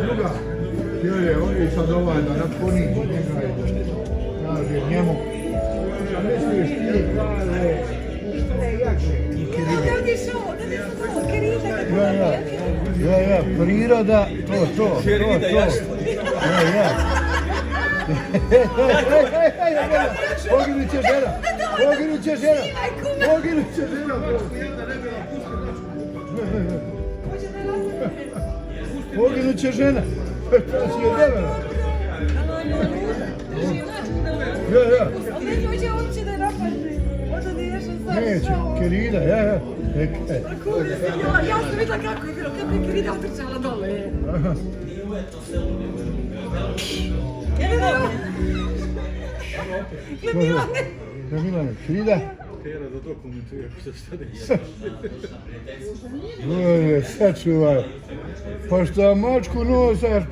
druga, on je sad ovaj da napuni njega i da kaže njemu. Šta misliš ti, kaže, šta je jače? Ja, priroda, to. Kerida, jasno. Poginut će žena. Poginut će žena. To si je devera. Neće, Kerida, ja. Ja sam vidjela kako je bilo, kako je Kerida otrčala dole. Milane, Kerida? Kera da dokumentuje što sačuvaj. Pa šta mačku nosaš